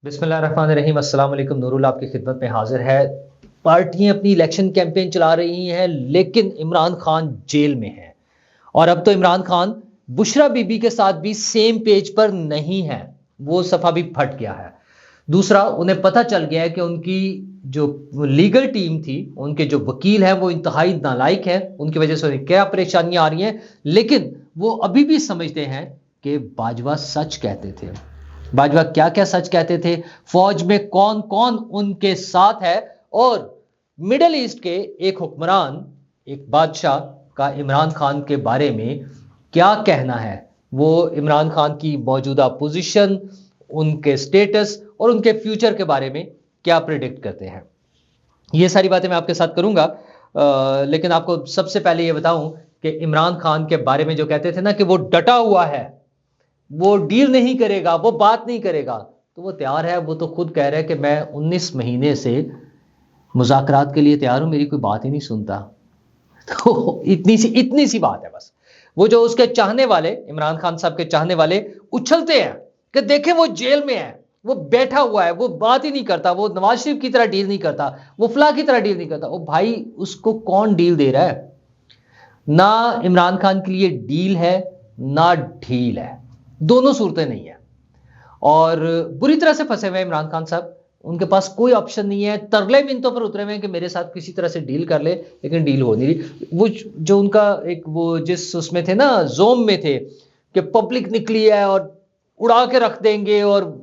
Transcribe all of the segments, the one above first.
बिस्मिल्लाहिर्रहमानिर्रहीम। अस्सलाम वालेकुम। नूरुल आपकी खिदमत में हाजिर है। पार्टियां अपनी इलेक्शन कैंपेन चला रही हैं, लेकिन इमरान खान जेल में है। और अब तो इमरान खान बुशरा बीबी के साथ भी सेम पेज पर नहीं है। वो सफा भी फट गया है। दूसरा, उन्हें पता चल गया है कि उनकी जो लीगल टीम थी, उनके जो वकील हैं, वो इंतहाई नालायक है। उनकी वजह से उन्हें क्या परेशानियां आ रही हैं, लेकिन वो अभी भी समझते हैं कि बाजवा सच कहते थे। बाजवा क्या क्या सच कहते थे, फौज में कौन कौन उनके साथ है, और मिडल ईस्ट के एक हुक्मरान, एक बादशाह का इमरान खान के बारे में क्या कहना है। वो इमरान खान की मौजूदा पोजीशन, उनके स्टेटस और उनके फ्यूचर के बारे में क्या प्रिडिक्ट करते हैं। ये सारी बातें मैं आपके साथ करूंगा। लेकिन आपको सबसे पहले ये बताऊं कि इमरान खान के बारे में जो कहते थे ना कि वो डटा हुआ है, वो डील नहीं करेगा, वो बात नहीं करेगा, तो वो तैयार है। वो तो खुद कह रहा है कि मैं 19 महीने से मुज़ाकरात के लिए तैयार हूं, मेरी कोई बात ही नहीं सुनता। तो इतनी सी बात है बस। वो जो उसके चाहने वाले, इमरान खान साहब के चाहने वाले उछलते हैं कि देखें वो जेल में है, वो बैठा हुआ है, वो बात ही नहीं करता, वो नवाज शरीफ की तरह डील नहीं करता, वो फला की तरह डील नहीं करता। ओ भाई, उसको कौन डील दे रहा है? ना इमरान खान के लिए डील है, ना ढील है। दोनों सूरतें नहीं है। और बुरी तरह से फंसे हुए इमरान खान साहब। उनके पास कोई ऑप्शन नहीं है। तरले मिनतों पर उतरे हुए हैं कि मेरे साथ किसी तरह से डील कर ले, लेकिन डील हो नहीं रही। वो जो उनका एक, वो जिस उसमें थे ना, जोम में थे कि पब्लिक निकली है और उड़ा के रख देंगे और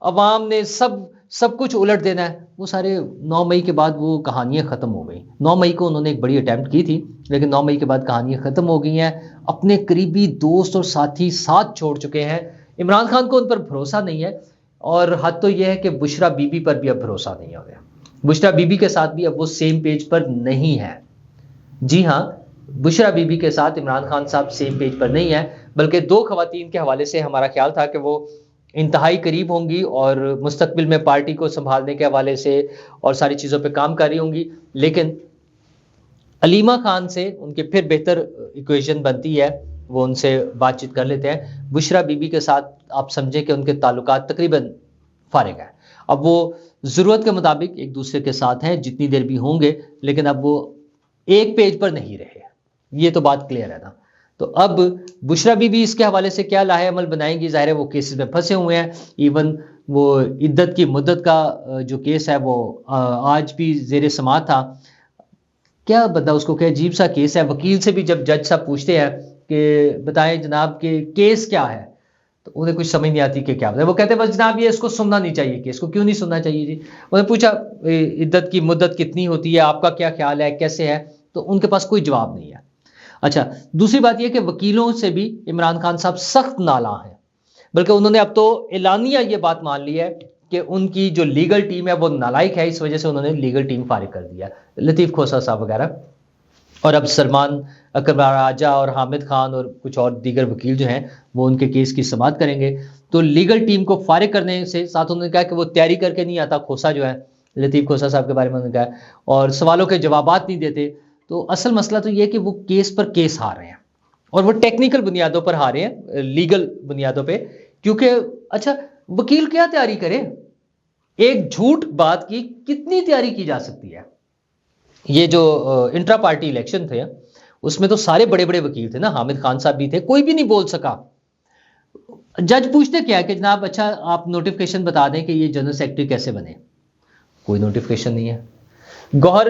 अवाम ने सब सब कुछ उलट देना है, वो सारे 9 मई के बाद वो कहानियां खत्म हो गई। 9 मई को उन्होंने एक बड़ी अटेम्प्ट की थी, लेकिन 9 मई के बाद कहानियां खत्म हो गई हैं। अपने करीबी दोस्त और साथी साथ छोड़ चुके हैं। इमरान खान को उन पर भरोसा नहीं है। और हद तो यह है कि बुशरा बीबी पर भी अब भरोसा नहीं हो गया। बुशरा बीबी के साथ भी अब वो सेम पेज पर नहीं है। जी हाँ, बुशरा बीबी के साथ इमरान खान साहब सेम पेज पर नहीं है, बल्कि दो खवातीन के हवाले से हमारा ख्याल था कि वो इंतहाई करीब होंगी और मुस्तकबिल में पार्टी को संभालने के हवाले से और सारी चीज़ों पे काम कर रही होंगी। लेकिन अलीमा खान से उनके फिर बेहतर इक्वेशन बनती है, वो उनसे बातचीत कर लेते हैं। बुशरा बीबी के साथ आप समझें कि उनके ताल्लुकात तकरीबन फारिग है। अब वो ज़रूरत के मुताबिक एक दूसरे के साथ हैं जितनी देर भी होंगे, लेकिन अब वो एक पेज पर नहीं रहे। ये तो बात क्लियर है ना। तो अब बुशरा बीबी इसके हवाले से क्या लाहे अमल बनाएंगी? जाहिर है वो केसेस में फंसे हुए हैं। इवन वो इद्दत की मुद्दत का जो केस है, वो आज भी जेर समाअत था। क्या बंदा, उसको क्या अजीब सा केस है। वकील से भी जब जज साहब पूछते हैं कि बताएं जनाब के केस क्या है, तो उन्हें कुछ समझ नहीं आती कि क्या बताए। वो कहते हैं बस जनाब ये इसको सुनना नहीं चाहिए, केस को क्यों नहीं सुनना चाहिए जी? उन्हें पूछा इद्दत की मुद्दत कितनी होती है, आपका क्या ख्याल है, कैसे है, तो उनके पास कोई जवाब नहीं है। अच्छा, दूसरी बात यह कि वकीलों से भी इमरान खान साहब सख्त नाला हैं। बल्कि उन्होंने अब तो एलानिया ये बात मान ली है कि उनकी जो लीगल टीम है वो नालायक है। इस वजह से उन्होंने लीगल टीम फारिग कर दिया, लतीफ़ खोसा साहब वगैरह। और अब सलमान अकबर राजा और हामिद खान और कुछ और दीगर वकील जो हैं, वो उनके केस की समाअत करेंगे। तो लीगल टीम को फारिग करने से साथ उन्होंने कहा कि वो तैयारी करके नहीं आता, खोसा जो है, लतीफ़ खोसा साहब के बारे में उन्होंने कहा, और सवालों के जवाबात नहीं देते। तो असल मसला तो ये है कि वो केस पर केस हार रहे हैं, और वो टेक्निकल बुनियादों पर हारे हैं, लीगल बुनियादों पे। क्योंकि अच्छा, वकील क्या तैयारी करे? एक झूठ बात की कितनी तैयारी की जा सकती है? ये जो इंट्रा पार्टी इलेक्शन थे, उसमें तो सारे बड़े बड़े वकील थे ना, हामिद खान साहब भी थे, कोई भी नहीं बोल सका। जज पूछते क्या कि जनाब अच्छा आप नोटिफिकेशन बता दें कि ये जनरल सेक्रेटरी कैसे बने। कोई नोटिफिकेशन नहीं है। गौहर,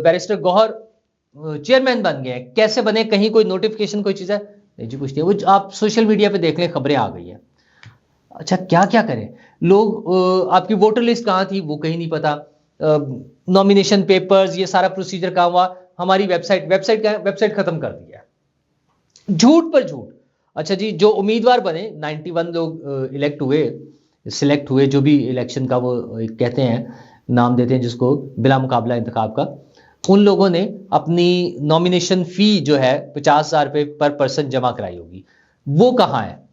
बैरिस्टर गौहर चेयरमैन बन गए, कैसे बने? कहीं कोई नोटिफिकेशन कोई चीज़ है? नहीं जी, पूछती है। वो आप सोशल मीडिया पे देख लें, खबरें आ गई हैं। अच्छा, क्या क्या करें लोग? आपकी वोटर लिस्ट कहाँ थी, वो कहीं नहीं पता। नॉमिनेशन पेपर्स, ये सारा प्रोसीजर कहाँ हुआ? हमारी वेबसाइट खत्म कर दिया। झूठ पर झूठ। अच्छा जी, जो उम्मीदवार बने 91 लोग इलेक्ट हुए, सिलेक्ट हुए, जो भी इलेक्शन का वो कहते हैं, नाम देते हैं जिसको, बिला मुकाबला इंतखाब का। उन लोगों ने अपनी नॉमिनेशन फी जो है 50,000 रुपये पर पर्सन जमा कराई होगी। वो कहाँ है?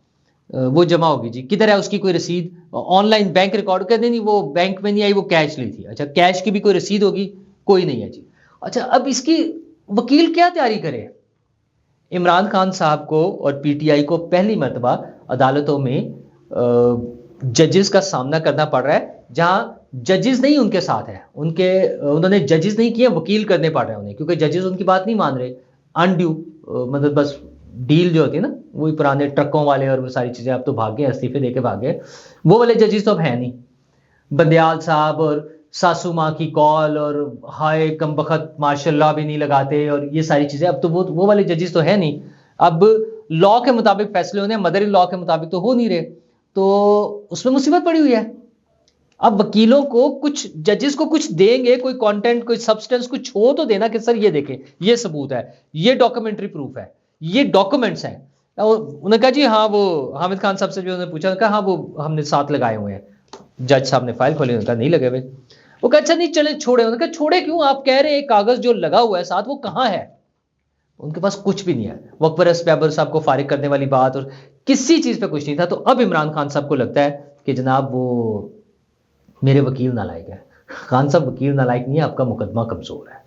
वो जमा होगी जी, किधर है उसकी कोई रसीद? ऑनलाइन बैंक रिकॉर्ड कर देनी, वो बैंक में नहीं आई, वो कैश ली थी। अच्छा, कैश की भी कोई रसीद होगी? कोई नहीं है जी। अच्छा, अब इसकी वकील क्या तैयारी करे? इमरान खान साहब को और पीटीआई को पहली मर्तबा अदालतों में जजेस का सामना करना पड़ रहा है, जहां जजेस नहीं उनके साथ है, उन्होंने जजेस नहीं किए, वकील करने पड़ रहे हैं उन्हें, क्योंकि जजेस उनकी बात नहीं मान रहे। अनड्यू मतलब बस डील जो होती है ना, वही पुराने ट्रकों वाले और वो सारी चीजें, अब तो भाग गए, इस्तीफे देके भाग गए, वो वाले जजेस तो अब है नहीं। बंदयाल साहब और सासू माँ की कॉल और हाय कम बखत माशाल्लाह भी नहीं लगाते और ये सारी चीजें, अब तो वो वाले जजेस तो है नहीं। अब लॉ के मुताबिक फैसले होने, मदर इन लॉ के मुताबिक तो हो नहीं रहे, तो उसमें मुसीबत पड़ी हुई है। अब वकीलों को कुछ, जजेस को कुछ देंगे, कोई कंटेंट, कोई सब्सटेंस, कुछ हो तो देना कि सर ये देखें, ये सबूत है, ये डॉक्यूमेंट्री प्रूफ है, ये डॉक्यूमेंट्स हैं। उन्होंने कहा जी हाँ, वो हामिद खान साहब से भी उन्होंने पूछा, कहा हाँ वो हमने साथ लगाए हुए हैं। जज साहब ने फाइल खोली, उन्होंने कहा नहीं लगे हुए। वो कहा अच्छा नहीं चले छोड़े, उन्होंने कहा छोड़े क्यों, आप कह रहे हैं कागज जो लगा हुआ है साथ वो कहां है। उनके पास कुछ भी नहीं है, वकबर बैबर साहब को फारिग करने वाली बात और किसी चीज पे कुछ नहीं था। तो अब इमरान खान साहब को लगता है कि जनाब वो मेरे वकील नालायक है। खान साहब वकील नालायक नहीं है, आपका मुकदमा कमजोर है,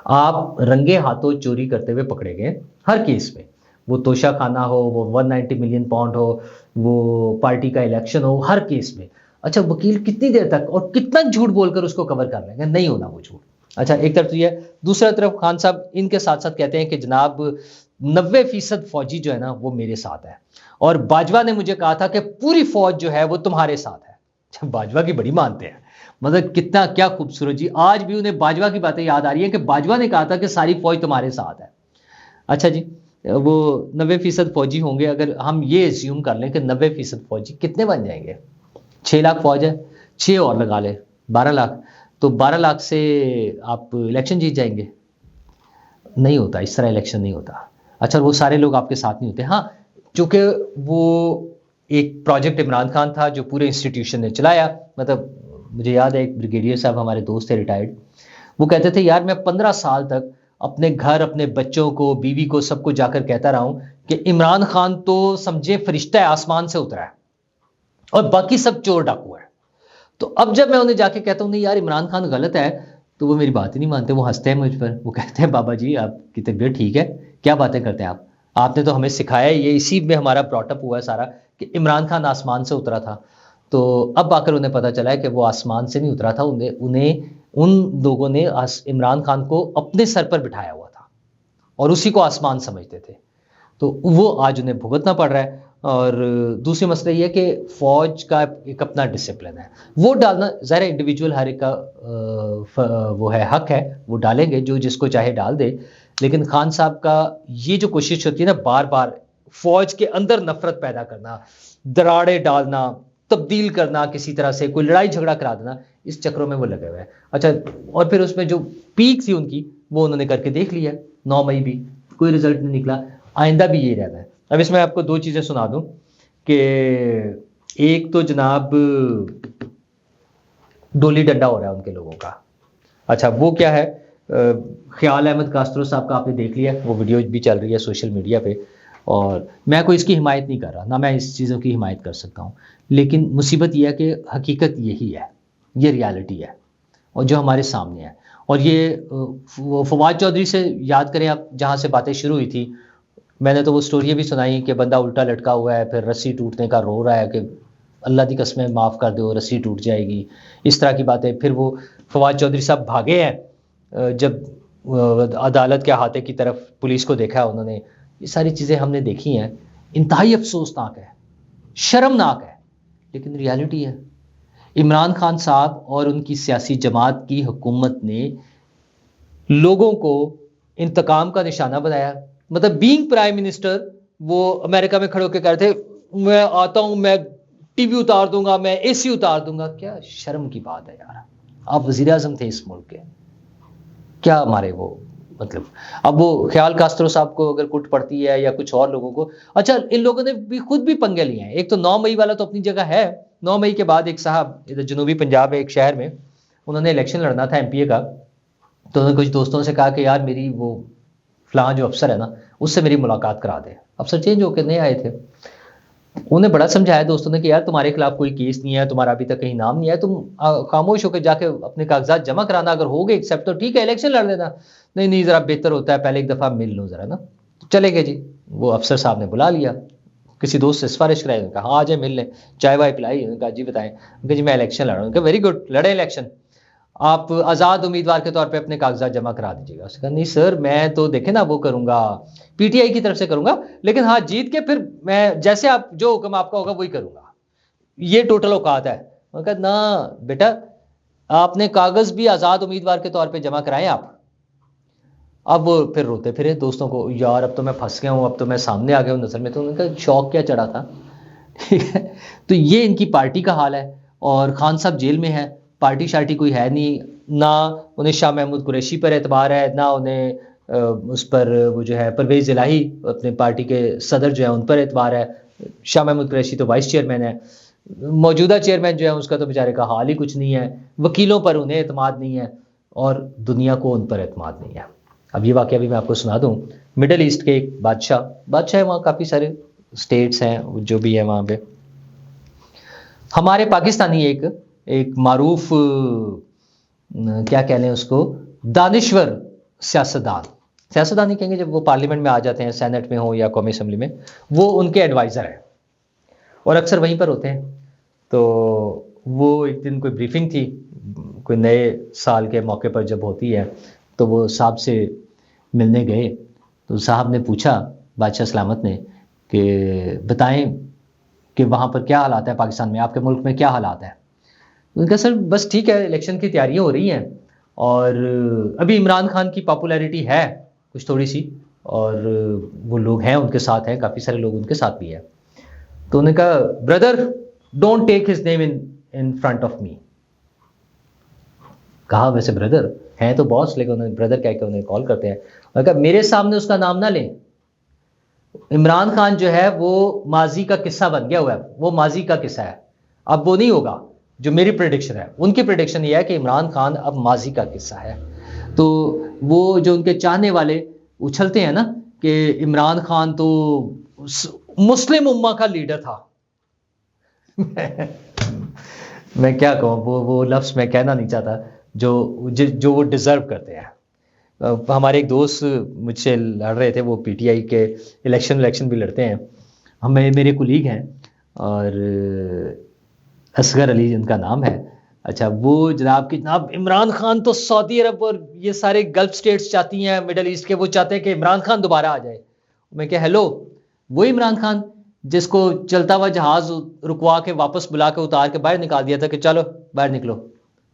आप रंगे हाथों चोरी करते हुए पकड़े गए हर केस में, वो तोशा खाना हो, वो 190 मिलियन पाउंड हो, वो पार्टी का इलेक्शन हो, हर केस में। अच्छा वकील कितनी देर तक और कितना झूठ बोलकर उसको कवर कर लेंगे, नहीं होना वो झूठ। अच्छा एक तरफ तो ये, दूसरा तरफ खान साहब इनके साथ साथ कहते हैं कि जनाब 90% फौजी जो है ना वो मेरे साथ है, और बाजवा ने मुझे कहा था कि पूरी फौज जो है वो तुम्हारे साथ है। अच्छा, बाजवा की बड़ी मानते हैं, मतलब कितना क्या खूबसूरत जी, आज भी उन्हें बाजवा की बातें याद आ रही है कि बाजवा ने कहा था कि सारी फौज तुम्हारे साथ है। अच्छा जी, वो 90% फौजी होंगे, अगर हम ये एज्यूम कर लें कि 90% फौजी, कितने बन जाएंगे? 6 लाख फौज है, 6 और लगा ले 12 लाख, तो 12 लाख से आप इलेक्शन जीत जाएंगे? नहीं होता, इस तरह इलेक्शन नहीं होता। अच्छा वो सारे लोग आपके साथ नहीं होते। हाँ, चूंकि वो एक प्रोजेक्ट इमरान खान था जो पूरे इंस्टीट्यूशन ने चलाया, मतलब मुझे याद है एक ब्रिगेडियर साहब हमारे दोस्त थे रिटायर्ड, वो कहते थे यार मैं 15 साल तक अपने घर, अपने बच्चों को, बीवी को, सबको जाकर कहता रहा हूं कि इमरान खान तो समझे फरिश्ता है, आसमान से उतरा है और बाकी सब चोर डाकू है। तो अब जब मैं उन्हें जाके कहता हूं नहीं यार इमरान खान गलत है, तो वो मेरी बात ही नहीं मानते, वो हंसते हैं मुझ पर, वो कहते हैं बाबा जी आपकी तबीयत ठीक है, क्या बातें करते हैं आप, आपने तो हमें सिखाया है, ये इसी में हमारा ब्रॉटअप हुआ है सारा कि इमरान खान आसमान से उतरा था। तो अब आकर उन्हें पता चला है कि वो आसमान से नहीं उतरा था, उन्हें उन लोगों ने इमरान खान को अपने सर पर बिठाया हुआ था और उसी को आसमान समझते थे। तो वो आज उन्हें भुगतना पड़ रहा है। और दूसरी मसला ये है कि फौज का एक अपना डिसिप्लिन है, वो डालना ज़ाहिर इंडिविजुअल हर एक का वो है, हक है, वो डालेंगे, जो जिसको चाहे डाल दे। लेकिन खान साहब का ये जो कोशिश होती है ना बार बार फौज के अंदर नफरत पैदा करना, दराड़ें डालना, तब्दील करना, किसी तरह से कोई लड़ाई झगड़ा करा देना, इस चक्रों में वो लगे हुए हैं। अच्छा, और फिर उसमें जो पीक थी उनकी वो उन्होंने करके देख लिया, 9 मई भी कोई रिजल्ट नहीं निकला, आइंदा भी यही रहना है। अब इसमें आपको 2 चीज़ें सुना दूं कि एक तो जनाब डोली डंडा हो रहा है उनके लोगों का। अच्छा वो क्या है, ख्याल अहमद कास्त्रो साहब का आपने देख लिया, वो वीडियो भी चल रही है सोशल मीडिया पे, और मैं कोई इसकी हिमायत नहीं कर रहा, ना मैं इस चीज़ों की हिमायत कर सकता हूँ, लेकिन मुसीबत यह है कि हकीकत यही है, ये रियलिटी है और जो हमारे सामने है। और ये फवाद चौधरी से याद करें आप, जहाँ से बातें शुरू हुई थी, मैंने तो वो स्टोरी भी सुनाई कि बंदा उल्टा लटका हुआ है, फिर रस्सी टूटने का रो रहा है कि अल्लाह की कसमें माफ़ कर दो, रस्सी टूट जाएगी, इस तरह की बातें। फिर वो फवाद चौधरी साहब भागे हैं जब अदालत के अहाते की तरफ पुलिस को देखा है उन्होंने, ये सारी चीज़ें हमने देखी हैं, इंतहाई अफसोसनाक है, शर्मनाक है, लेकिन रियलिटी है। इमरान खान साहब और उनकी सियासी जमात की हुकूमत ने लोगों को इंतकाम का निशाना बनाया। मतलब बीइंग प्राइम मिनिस्टर वो अमेरिका में खड़े होकर कह रहे थे मैं आता हूं, मैं टीवी उतार दूंगा, मैं एसी उतार दूंगा। क्या शर्म की बात है यार, आप वजीर आजम थे इस मुल्क के, क्या हमारे वो मतलब। अब वो ख्याल कास्त्रो साहब को अगर कुट पड़ती है या कुछ और लोगों को, अच्छा इन लोगों ने भी खुद भी पंगे लिए हैं। एक तो 9 मई वाला तो अपनी जगह है, 9 मई के बाद एक साहब इधर जनूबी पंजाब एक शहर में उन्होंने इलेक्शन लड़ना था एमपीए का, तो उन्होंने कुछ दोस्तों से कहा कि यार मेरी वो फलां जो अफसर है ना उससे मेरी मुलाकात करा दे। अफसर चेंज होकर नए आए थे, उन्हें बड़ा समझाया दोस्तों ने कि यार तुम्हारे खिलाफ कोई केस नहीं है, तुम्हारा अभी तक कहीं नाम नहीं है, तुम खामोश होकर जाके अपने कागजात जमा कराना, अगर हो गए एक्सेप्ट तो ठीक है इलेक्शन लड़ लेना, नहीं जरा बेहतर होता है पहले एक दफ़ा मिल लो जरा ना। तो चले गए जी, वो अफसर साहब ने बुला लिया, किसी दोस्त से सिफारिश कराई, उन्होंने कहा हाँ आ जाए मिल लें, चाय वाय पिलाई, उन्होंने कहा जी बताएं, उन्होंने कहा जी मैं इलेक्शन लड़ रहा हूँ, उन्होंने कहा वेरी गुड, लड़े इलेक्शन, आप आज़ाद उम्मीदवार के तौर पे अपने कागजात जमा करा दीजिएगा। उसने कहा नहीं सर मैं तो देखे ना वो करूंगा, पीटीआई की तरफ से करूंगा, लेकिन हाँ जीत के फिर मैं जैसे आप जो हुक्म आपका होगा वही करूंगा, ये टोटल औकात है। उन्होंने कहा ना बेटा, आपने कागज भी आज़ाद उम्मीदवार के तौर पे जमा कराए आप। अब वो फिर रोते फिरे दोस्तों को, यार अब तो मैं फंस गया हूँ, अब तो मैं सामने आ गया हूँ नजर में, तो उनका शौक क्या चढ़ा था। ठीक है, तो ये इनकी पार्टी का हाल है। और खान साहब जेल में है, पार्टी शार्टी कोई है नहीं, ना उन्हें शाह महमूद कुरैशी पर एतबार है, ना उन्हें उस पर वो जो है परवेज इलाही अपने पार्टी के सदर जो है उन पर एतबार है। शाह महमूद कुरैशी तो वाइस चेयरमैन है, मौजूदा चेयरमैन जो है उसका तो बेचारे का हाल ही कुछ नहीं है, वकीलों पर उन्हें एतमाद नहीं है और दुनिया को उन पर एतमाद नहीं है। अब ये वाकया भी मैं आपको सुना दूं, मिडल ईस्ट के एक बादशाह है, वहाँ काफ़ी सारे स्टेट्स हैं जो भी है वहाँ पे, हमारे पाकिस्तानी एक मारूफ क्या कह लें उसको, दानिश्वर सियासतदान ही कहेंगे, जब वो पार्लियामेंट में आ जाते हैं, सेनेट में हो या कौमी असम्बली में, वो उनके एडवाइज़र हैं और अक्सर वहीं पर होते हैं। तो वो एक दिन कोई ब्रीफिंग थी, कोई नए साल के मौके पर जब होती है, तो वो साहब से मिलने गए, तो साहब ने पूछा बादशाह सलामत ने कि बताएं कि वहाँ पर क्या हालात है, पाकिस्तान में आपके मुल्क में क्या हालात है। उन्होंने कहा सर बस ठीक है, इलेक्शन की तैयारियाँ हो रही हैं और अभी इमरान खान की पॉपुलैरिटी है कुछ थोड़ी सी, और वो लोग हैं उनके साथ हैं, काफ़ी सारे लोग उनके साथ भी हैं। तो उन्होंने कहा brother don't take his name in front of me. कहा वैसे ब्रदर हैं तो बॉस, लेकिन उन्होंने ब्रदर कह के उन्हें कॉल करते हैं। उन्होंने कहा मेरे सामने उसका नाम ना लें, इमरान खान जो है वो माजी का किस्सा बन गया हुआ है, वो माजी का किस्सा है, अब वो नहीं होगा। जो मेरी प्रेडिक्शन है, उनकी प्रेडिक्शन ये है कि इमरान खान अब माजी का किस्सा है। तो वो जो उनके चाहने वाले उछलते हैं ना कि इमरान खान तो मुस्लिम उम्मा का लीडर था मैं क्या कहूँ, वो लफ्ज़ मैं कहना नहीं चाहता जो वो डिज़र्व करते हैं। हमारे एक दोस्त मुझसे लड़ रहे थे, वो पीटीआई के इलेक्शन भी लड़ते हैं, हमें मेरे कुलीग हैं, और असगर अली जिनका नाम है। अच्छा, वो जनाब इमरान खान तो सऊदी अरब और ये सारे गल्फ स्टेट्स चाहती हैं, मिडल ईस्ट के, वो चाहते हैं कि इमरान खान दोबारा आ जाए। मैं क्या हेलो, वो इमरान खान जिसको चलता हुआ जहाज रुकवा के वापस बुला के उतार के बाहर निकाल दिया था कि चलो बाहर निकलो,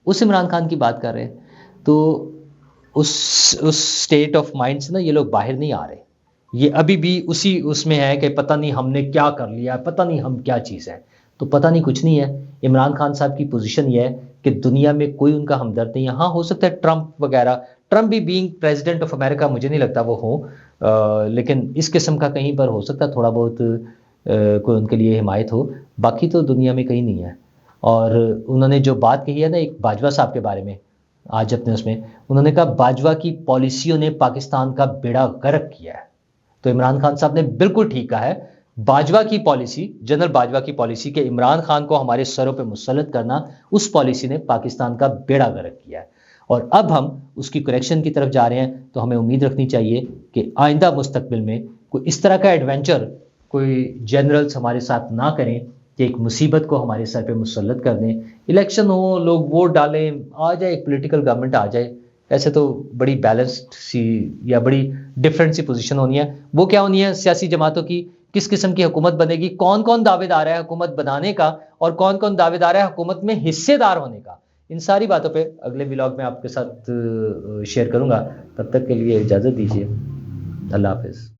उस इमरान खान की बात कर रहे हैं। तो उस स्टेट ऑफ माइंड से ना ये लोग बाहर नहीं आ रहे, ये अभी भी उसी उसमें है कि पता नहीं हमने क्या कर लिया, पता नहीं हम क्या चीज़ है। तो पता नहीं कुछ नहीं है। इमरान खान साहब की पोजीशन ये है कि दुनिया में कोई उनका हमदर्द नहीं है। हाँ, हो सकता है ट्रंप वगैरह, ट्रंप भी बीइंग प्रेसिडेंट ऑफ अमेरिका मुझे नहीं लगता वो हो, लेकिन इस किस्म का कहीं पर हो सकता है थोड़ा बहुत कोई उनके लिए हिमायत हो, बाकी तो दुनिया में कहीं नहीं है। और उन्होंने जो बात कही है ना एक बाजवा साहब के बारे में आज अपने उसमें, उन्होंने कहा बाजवा की पॉलिसियों ने पाकिस्तान का बेड़ा गर्क किया है। तो इमरान खान साहब ने बिल्कुल ठीक कहा है, बाजवा की पॉलिसी, जनरल बाजवा की पॉलिसी के इमरान खान को हमारे सरों पे मुसल्लत करना, उस पॉलिसी ने पाकिस्तान का बेड़ा गर्क किया है। और अब हम उसकी करेक्शन की तरफ जा रहे हैं, तो हमें उम्मीद रखनी चाहिए कि आइंदा मुस्तकबिल में कोई इस तरह का एडवेंचर कोई जनरल्स हमारे साथ ना करें कि एक मुसीबत को हमारे सर पे मुसल्लत कर दें। इलेक्शन हो, लोग वोट डालें, आ जाए एक पॉलिटिकल गवर्नमेंट आ जाए, ऐसे तो बड़ी बैलेंस्ड सी या बड़ी डिफरेंट सी पोजीशन होनी है। वो क्या होनी है, सियासी जमातों की किस किस्म की हुकूमत बनेगी, कौन कौन दावेदार है हुकूमत बनाने का और कौन कौन दावेदार है हुकूमत में हिस्सेदार होने का, इन सारी बातों पे अगले व्लॉग में आपके साथ शेयर करूंगा। तब तक के लिए इजाज़त दीजिए, अल्लाह हाफिज़।